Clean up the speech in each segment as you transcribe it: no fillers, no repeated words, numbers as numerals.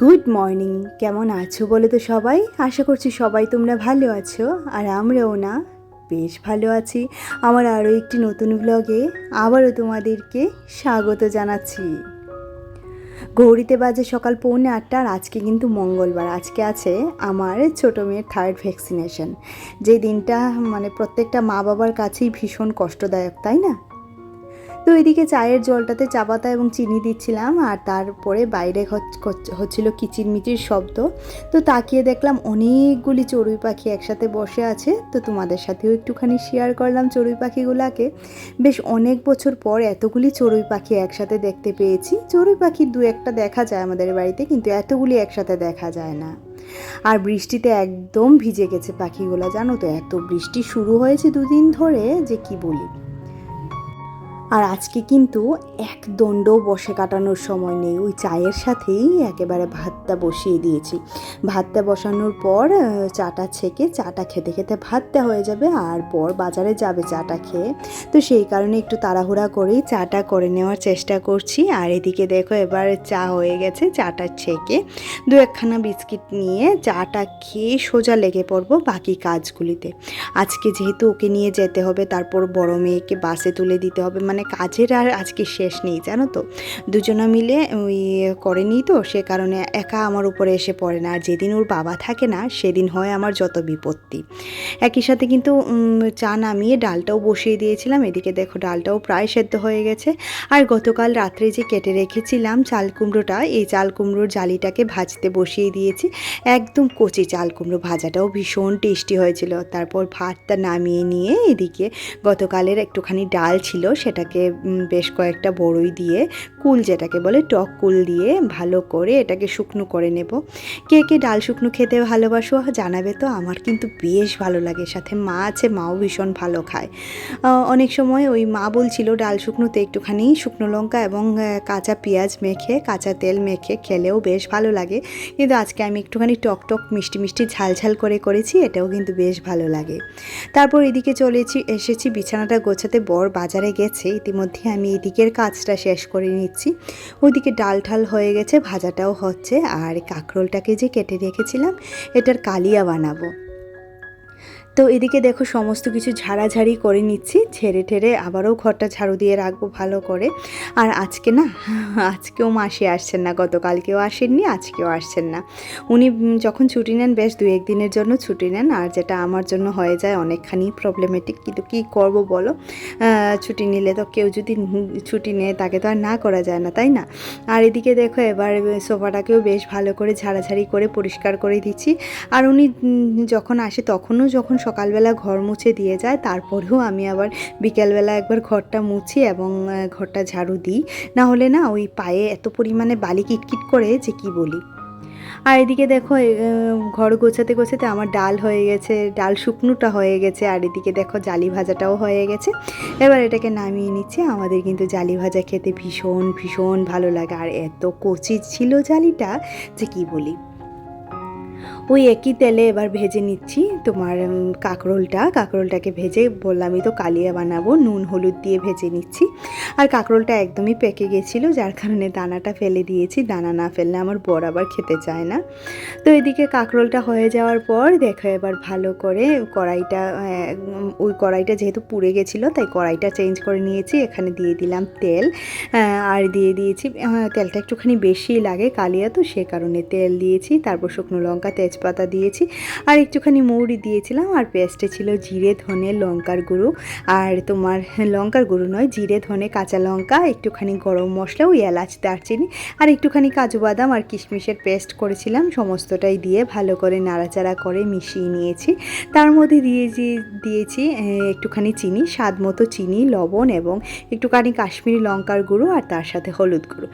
Good morning. কেমন আছো বলো তো সবাই? আশা করছি সবাই তোমরা ভালো আছো, আর আমরাও না বেশ ভালো আছি। আমার আরও একটি নতুন ব্লগে আবারও তোমাদেরকে স্বাগত জানাচ্ছি। ঘড়িতে বাজে সকাল 7:45, আর আজকে কিন্তু মঙ্গলবার। আজকে আছে আমার ছোটো মেয়ের 3rd ভ্যাকসিনেশন। যে দিনটা প্রত্যেকটা মা বাবার কাছেই ভীষণ কষ্টদায়ক, তাই না? তো এদিকে চায়ের জলটাতে চা পাতা এবং চিনি দিচ্ছিলাম, আর তারপরে বাইরে হচ্ছিল কিচিরমিচির শব্দ। তো তাকিয়ে দেখলাম অনেকগুলি চড়ুই পাখি একসাথে বসে আছে। তো তোমাদের সাথেও একটুখানি শেয়ার করলাম চড়ুই পাখিগুলাকে। বেশ অনেক বছর পর এতগুলি চড়ুই পাখি একসাথে দেখতে পেয়েছি। চড়ুই পাখি দু একটা দেখা যায় আমাদের বাড়িতে, কিন্তু এতগুলি একসাথে দেখা যায় না। আর বৃষ্টিতে একদম ভিজে গেছে পাখিগুলো, জানো তো, এত বৃষ্টি শুরু হয়েছে 2 দিন ধরে যে কি বলি। আর আজকে কিন্তু এক দণ্ডও বসে কাটানোর সময় নেই, ওই চায়ের সাথেই একেবারে ভাতটা বসিয়ে দিয়েছি। ভাতটা বসানোর পর চাটা ছেঁকে চাটা খেতে খেতে ভাতটা হয়ে যাবে, আর পর বাজারে যাবে চাটা খেয়ে। তো সেই কারণে একটু তাড়াহুড়া করেই চাটা করে নেওয়ার চেষ্টা করছি। আর এদিকে দেখো এবার চা হয়ে গেছে, চাটা ছেঁকে 2-1খানা বিস্কিট নিয়ে চাটা খেয়ে সোজা লেগে পড়বো বাকি কাজগুলিতে। আজকে যেহেতু ওকে নিয়ে যেতে হবে, তারপর বড় মেয়েকে বাসে তুলে দিতে হবে, কাজের আর আজকে শেষ নেই, জানো তো। দুজনা মিলে ওই করেনি, তো সে কারণে একা আমার উপরে এসে পড়ে না। আর যেদিন ওর বাবা থাকে না সেদিন হয় আমার যত বিপত্তি। একই সাথে কিন্তু চা নামিয়ে ডালটাও বসিয়ে দিয়েছিলাম। এদিকে দেখো ডালটাও প্রায় সেদ্ধ হয়ে গেছে। আর গতকাল রাত্রে যে কেটে রেখেছিলাম চাল কুমড়োটা, এই চাল কুমড়োর জালিটাকে ভাজতে বসিয়ে দিয়েছি। একদম কচি চাল কুমড়ো, ভাজাটাও ভীষণ টেস্টি হয়েছিল। তারপর ভাতটা নামিয়ে নিয়ে এদিকে গতকালের একটুখানি ডাল ছিল, সেটাকে বেশ কয়েকটা বড়ই দিয়ে, কুল যেটাকে বলে টক কুল দিয়ে ভালো করে এটাকে শুকনো করে নেব। কে কে ডাল শুকনো খেতে ভালোবাসো জানাবে তো। আমার কিন্তু বেশ ভালো লাগে। সাথে মা আছে, মাও ভীষণ ভালো খায়। অনেক সময় ওই মা বলছিল ডাল শুকনোতে একটুখানি শুকনো লঙ্কা এবং কাঁচা পেঁয়াজ মেখে, কাঁচা তেল মেখে খেলেও বেশ ভালো লাগে। কিন্তু আজকে আমি একটুখানি টক টক মিষ্টি মিষ্টি ঝাল ঝাল করে করেছি, এটাও কিন্তু বেশ ভালো লাগে। তারপর এদিকে এসেছি বিছানাটা গোছাতে। বর বাজারে গেছে, ইতিমধ্যে আমি এদিকের কাজটা শেষ করে নিচ্ছি। ওইদিকে ডাল ঠাল হয়ে গেছে, ভাজাটাও হচ্ছে। আর কাঁকরোলটাকে যে কেটে রেখেছিলাম, এটার কালিয়া বানাবো। তো এদিকে দেখো সমস্ত কিছু ঝাড়াঝাড়ি করে নিচ্ছি, ঝেড়ে ঠেড়ে আবারও ঘরটা ঝাড়ু দিয়ে রাখবো ভালো করে। আর আজকেও মাসি আসছেন না, গতকালকেও আসেননি, আজকেও আসছেন না। উনি যখন ছুটি নেন বেশ 2-1 দিনের জন্য ছুটি নেন, আর যেটা আমার জন্য হয়ে যায় অনেকখানি প্রবলেমেটিক। কিন্তু কী করব বলো, ছুটি নিলে তো কেউ যদি ছুটি নেয় তাকে তো আর না করা যায় না, তাই না? আর এদিকে দেখো এবার সোফাটাকেও বেশ ভালো করে ঝাড়াঝাড়ি করে পরিষ্কার করে দিচ্ছি। আর উনি যখন আসে তখনও যখন সকালবেলা ঘর মুছে দিয়ে যায়, তারপরেও আমি আবার বিকেলবেলা একবার ঘরটা মুছি এবং ঘরটা ঝাড়ু দিই। না হলে না ওই পায়ে এত পরিমাণে বালি কিটকিট করে যে কি বলি। আর এদিকে দেখো ঘর গোছাতে গোছাতে আমার ডাল হয়ে গেছে, ডাল শুকনোটা হয়ে গেছে। আর এদিকে দেখো জালি ভাজাটাও হয়ে গেছে। এবার এটাকে নামিয়ে নিচ্ছি। আমাদের কিন্তু জালি ভাজা খেতে ভীষণ ভীষণ ভালো লাগে। আর এত কচি ছিল জালিটা যে কি বলি। ওই একই তেলে এবার ভেজে নিচ্ছি তোমার কাঁকরোলটাকে ভেজে, বললামই তো কালিয়া বানাবো, নুন হলুদ দিয়ে ভেজে নিচ্ছি। আর কাঁকরোলটা একদমই পেকে গেছিলো, যার কারণে দানাটা ফেলে দিয়েছি। দানা না ফেললে আমার বর আবার খেতে চায় না। তো এদিকে কাঁকরোলটা হয়ে যাওয়ার পর দেখো এবার ভালো করে ওই কড়াইটা যেহেতু পুড়ে গেছিলো, তাই কড়াইটা চেঞ্জ করে নিয়েছি। এখানে দিয়ে দিলাম তেল, আর দিয়ে দিয়েছি, তেলটা একটুখানি বেশি লাগে কালিয়া, তো সে কারণে তেল দিয়েছি। তারপর শুকনো লঙ্কা তেজপাতা দিয়েছি, আর একটুখানি মৌরি দিয়েছিলাম। আর পেস্টে ছিল জিরে ধনে লঙ্কার গুঁড়ো, আর তোমার লঙ্কার গুঁড়ো নয়, জিরে ধনে কাঁচা লঙ্কা, একটুখানি গরম মশলা, ওই এলাচ দারচিনি, আর একটুখানি কাজু বাদাম আর কিশমিশের পেস্ট করেছিলাম। সমস্তটাই দিয়ে ভালো করে নাড়াচাড়া করে মিশিয়ে নিয়েছি। তার মধ্যে দিয়েছি একটুখানি চিনি, স্বাদ মতো চিনি, লবণ এবং একটুখানি কাশ্মীরি লঙ্কার গুঁড়ো, আর তার সাথে হলুদ গুঁড়ো।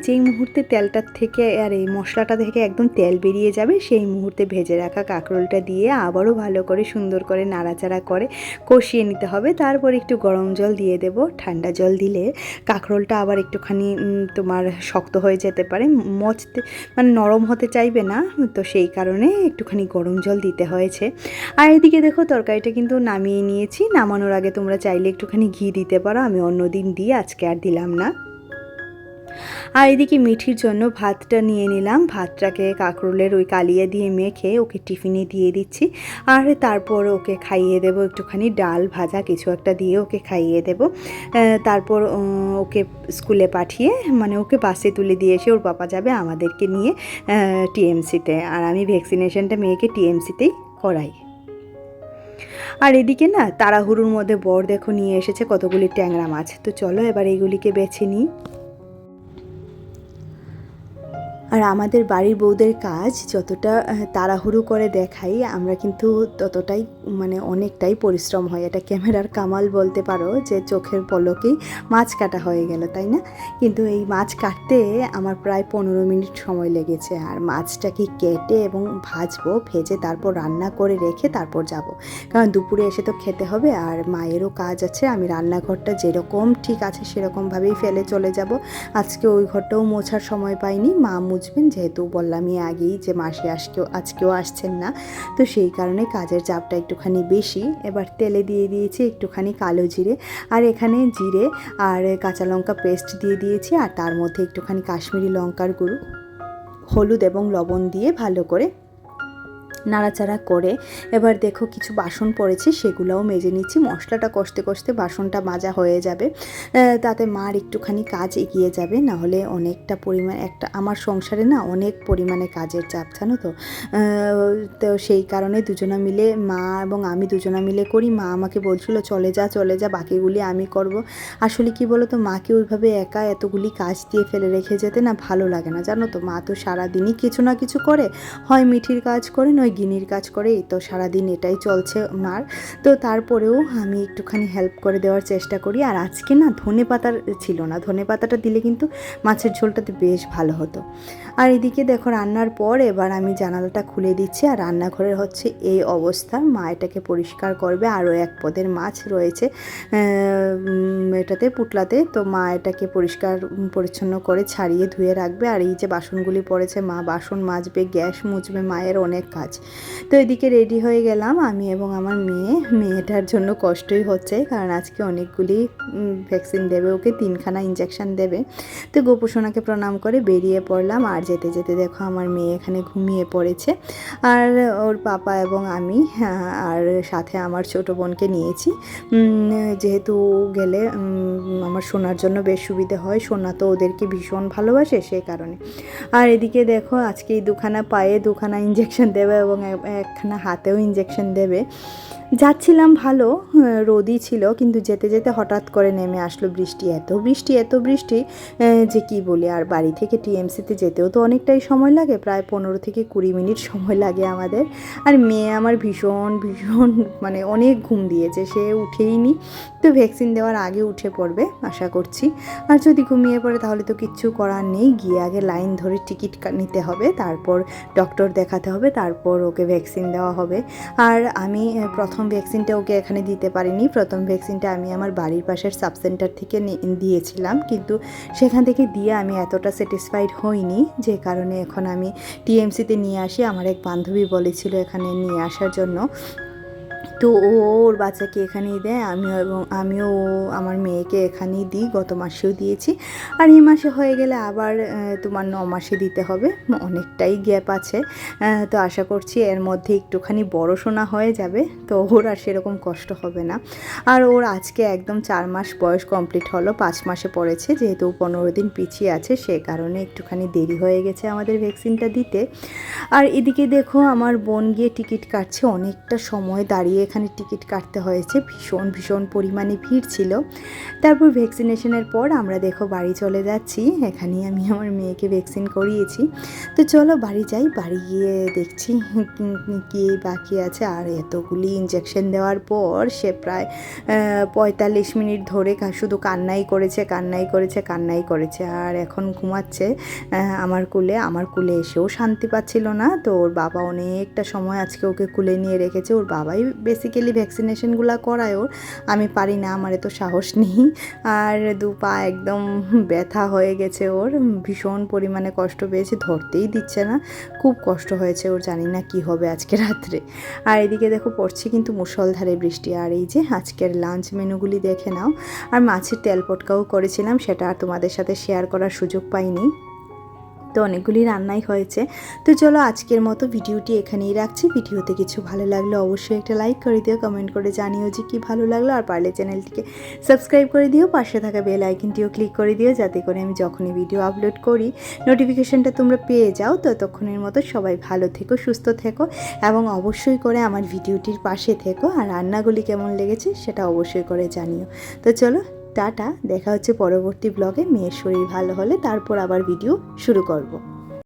যেই মুহূর্তে তেলটার থেকে আর এই মশলাটা থেকে একদম তেল বেরিয়ে যাবে, সেই মুহূর্তে ভেজে রাখা কাঁকরোলটা দিয়ে আবারও ভালো করে সুন্দর করে নাড়াচাড়া করে কষিয়ে নিতে হবে। তারপর একটু গরম জল দিয়ে দেব। ঠান্ডা জল দিলে কাঁকরোলটা আবার একটুখানি তোমার শক্ত হয়ে যেতে পারে, নরম হতে চাইবে না, তো সেই কারণে একটুখানি গরম জল দিতে হয়েছে। আর এদিকে দেখো তরকারিটা কিন্তু নামিয়ে নিয়েছি। নামানোর আগে তোমরা চাইলে একটুখানি ঘি দিতে পারো, আমি অন্যদিন দিই, আজকে আর দিলাম না। আর এদিকে মিঠির জন্য ভাতটা নিয়ে নিলাম, ভাতটাকে কাঁকরোলের ওই কালিয়া দিয়ে মেখে ওকে টিফিনে দিয়ে দিচ্ছি। আর তারপর ওকে খাইয়ে দেবো একটুখানি ডাল ভাজা কিছু একটা দিয়ে ওকে খাইয়ে দেবো। তারপর ওকে স্কুলে পাঠিয়ে মানে ওকে বাসে তুলে দিয়ে এসে ওর বাবা যাবে আমাদেরকে নিয়ে টিএমসিতে, আর আমি ভ্যাকসিনেশনটা মেয়েকে টিএমসিতেই করাই। আর এদিকে না তাড়াহুড়োর মধ্যে বর দেখো নিয়ে এসেছে কতগুলি ট্যাংরা মাছ, তো চলো এবার এইগুলিকে বেছে নিই। আর আমাদের বাড়ির বউদের কাজ যতটা তাড়াহুড়ো করে দেখাই আমরা কিন্তু ততটাই মানে অনেকটাই পরিশ্রম হয়। এটা ক্যামেরার কামাল বলতে পারো যে চোখের পলকেই মাছ কাটা হয়ে গেল, তাই না? কিন্তু এই মাছ কাটতে আমার প্রায় 15 মিনিট সময় লেগেছে। আর মাছটাকে কেটে এবং ভাজবো, ভেজে তারপর রান্না করে রেখে তারপর যাব, কারণ দুপুরে এসে তো খেতে হবে। আর মায়েরও কাজ আছে, আমি রান্নাঘরটা যেরকম ঠিক আছে সেরকমভাবেই ফেলে চলে যাব। আজকে ওই ঘরটাও মোছার সময় পাইনি, মা বুঝবেন, যেহেতু বললামই আগেই যে মাসি আজকেও আসছেন না, তো সেই কারণে কাজের চাপটা একটুখানি বেশি। এবার তেলে দিয়ে দিয়েছি একটুখানি কালো জিরে, আর এখানে জিরে আর কাঁচা লঙ্কা পেস্ট দিয়ে দিয়েছি, আর তার মধ্যে একটুখানি কাশ্মীরি লঙ্কার গুঁড়ো, হলুদ এবং লবণ দিয়ে ভালো করে নাড়াচাড়া করে এবার দেখো কিছু বাসন পড়েছে সেগুলোও মেজে নিচ্ছি। মশলাটা কষতে কষতে বাসনটা মাজা হয়ে যাবে, তাতে মার একটুখানি কাজ এগিয়ে যাবে। নাহলে অনেকটা পরিমাণ আমার সংসারে না অনেক পরিমাণে কাজের চাপ, জানো তো। তো সেই কারণে দুজনা মিলে, মা এবং আমি দুজনা মিলে করি। মা আমাকে বলছিল চলে যা বাকিগুলি আমি করব। আসলে কি বলো তো, মাকে ওইভাবে একা এতগুলি কাজ দিয়ে ফেলে রেখে যেতে না ভালো লাগে না, জানো তো। মা তো সারাদিনই কিছু না কিছু করে, হয় মিঠির কাজ করে নয় গিনির কাজ করে, এই তো সারাদিন এটাই চলছে মার। তো তারপরেও আমি একটুখানি হেল্প করে দেওয়ার চেষ্টা করি। আর আজকে না ধনে পাতা ছিল না, ধনে পাতাটা দিলে কিন্তু মাছের ঝোলটাতে বেশ ভালো হতো। আর এদিকে দেখো রান্নার পর এবার আমি জানালাটা খুলে দিচ্ছি, আর রান্নাঘরের হচ্ছে এই অবস্থা। মা এটাকে পরিষ্কার করবে, আরও এক পদের মাছ রয়েছে এটাতে পুটলাতে, তো মা এটাকে পরিষ্কার পরিচ্ছন্ন করে ছাড়িয়ে ধুয়ে রাখবে। আর এই যে বাসনগুলি পড়েছে মা বাসন মাজবে, গ্যাস মুছবে, মায়ের অনেক কাজ। তো এদিকে রেডি হয়ে গেলাম আমি এবং আমার মেয়েটার জন্য কষ্টই হচ্ছে, কারণ আজকে অনেকগুলি ভ্যাকসিন দেবে, ওকে 3খানা ইঞ্জেকশন দেবে। তো গোপুসোনাকে প্রণাম করে বেরিয়ে পড়লাম। আর যেতে যেতে দেখো আমার মেয়ে এখানে ঘুমিয়ে পড়েছে, আর ওর পাপা এবং আমি আর সাথে আমার ছোট বোনকে নিয়েছি, যেহেতু গেলে আমার সোনার জন্য বেশ সুবিধে হয়। সোনা তো ওদেরকে ভীষণ ভালোবাসে, সেই কারণে। আর এদিকে দেখো আজকে এই 2খানা পায়ে 2খানা ইঞ্জেকশন দেবে এবং একখানা হাতেও ইঞ্জেকশন দেবে। যাচ্ছিলাম ভালো, রোদই ছিল, কিন্তু যেতে যেতে হঠাৎ করে নেমে আসলো বৃষ্টি, এত বৃষ্টি যে কি বলি। আর বাড়ি থেকে টিএমসিতে যেতেও তো অনেকটাই সময় লাগে, প্রায় 15 থেকে 20 মিনিট সময় লাগে আমাদের। আর মেয়ে আমার ভীষণ মানে অনেক ঘুম দিয়েছে, সে উঠেই নি, তো ভ্যাকসিন দেওয়ার আগে উঠে পড়বে আশা করছি। আর যদি ঘুমিয়ে পড়ে তাহলে তো কিচ্ছু করার নেই, গিয়ে আগে লাইন ধরে টিকিট নিতে হবে, তারপর ডক্টর দেখাতে হবে, তারপর ওকে ভ্যাকসিন দেওয়া হবে। আর আমি প্রথম ভ্যাকসিনটা ওকে এখানে দিতে পারিনি, প্রথম ভ্যাকসিনটা আমি আমার বাড়ির পাশের সাব সেন্টার থেকে দিয়েছিলাম, কিন্তু সেখান থেকে দিয়ে আমি এতটা স্যাটিসফাইড হইনি, যে কারণে এখন আমি টিএমসিতে নিয়ে আসি। আমার এক বান্ধবী বলেছিল এখানে নিয়ে আসার জন্য, তো ওর বাচ্চাকে এখানেই দেয়, আমিও আমার মেয়েকে এখানেই দিই, গত মাসেও দিয়েছি। আর এই মাসে হয়ে গেলে আবার তোমার 9 মাসে দিতে হবে, অনেকটাই গ্যাপ আছে। তো আশা করছি এর মধ্যে একটুখানি বড় সোনা হয়ে যাবে, তো ওর আর সেরকম কষ্ট হবে না। আর ওর আজকে একদম 4 মাস বয়স কমপ্লিট হলো, 5 মাসে পড়েছে, যেহেতু 15 দিন পিছিয়ে আছে, সে কারণে একটুখানি দেরি হয়ে গেছে আমাদের ভ্যাকসিনটা দিতে। আর এদিকে দেখো আমার বোন গিয়ে টিকিট কাটছে, অনেকটা সময় দাঁড়িয়ে এখানে টিকিট কাটতে হয়েছে, ভীষণ পরিমাণে ভিড় ছিল। তারপর ভ্যাকসিনেশনের পর আমরা দেখো বাড়ি চলে যাচ্ছি, এখানেই আমি আমার মেয়েকে ভ্যাকসিন করিয়েছি। তো চলো বাড়ি যাই, বাড়ি গিয়ে দেখছি কি বাকি আছে। আর এতগুলি ইঞ্জেকশন দেওয়ার পর সে প্রায় 45 মিনিট ধরে শুধু কান্নাই করেছে, আর এখন ঘুমাচ্ছে আমার কুলে এসেও শান্তি পাচ্ছিল না। তো ওর বাবা অনেকটা সময় আজকে ওকে কুলে নিয়ে রেখেছে, ওর বাবাই বেশ বেসিক্যালি ভ্যাকসিনেশনগুলো করায় ওর, আমি পারি না, আমার এত সাহস নেই। আর 2 পা একদম ব্যথা হয়ে গেছে ওর, ভীষণ পরিমাণে কষ্ট পেয়েছে, ধরতেই দিচ্ছে না, খুব কষ্ট হয়েছে ওর, জানি না কি হবে আজকে রাত্রে। আর এদিকে দেখো পড়ছে কিন্তু মুষলধারে বৃষ্টি। আর এই যে আজকের লাঞ্চ মেনুগুলি দেখে নাও। আর মাছের তেল পটকাও করেছিলাম, সেটা আর তোমাদের সাথে শেয়ার করার সুযোগ পাইনি, তো অনেকগুলি রান্নাই হয়েছে। তো চলো আজকের মতো ভিডিওটি এখানেই রাখছি। ভিডিওতে কিছু ভালো লাগলে অবশ্যই একটা লাইক করে দিও, কমেন্ট করে জানিও যে কি ভালো লাগলো, আর পারলে চ্যানেলটিকে সাবস্ক্রাইব করে দিও, পাশে থাকা বেল আইকনটিও ক্লিক করে দিও, যাতে করে আমি যখনই ভিডিও আপলোড করি নোটিফিকেশনটা তোমরা পেয়ে যাও। ততক্ষণের মতো সবাই ভালো থেকো, সুস্থ থেকো, এবং অবশ্যই করে আমার ভিডিওটির পাশে থেকো। আর রান্নাগুলি কেমন লেগেছে সেটা অবশ্যই করে জানিও। তো চলো টাটা, দেখা হচ্ছে পরবর্তী ব্লগে। মেয়ের শরীর ভালো হলে তারপর আবার ভিডিও শুরু করব।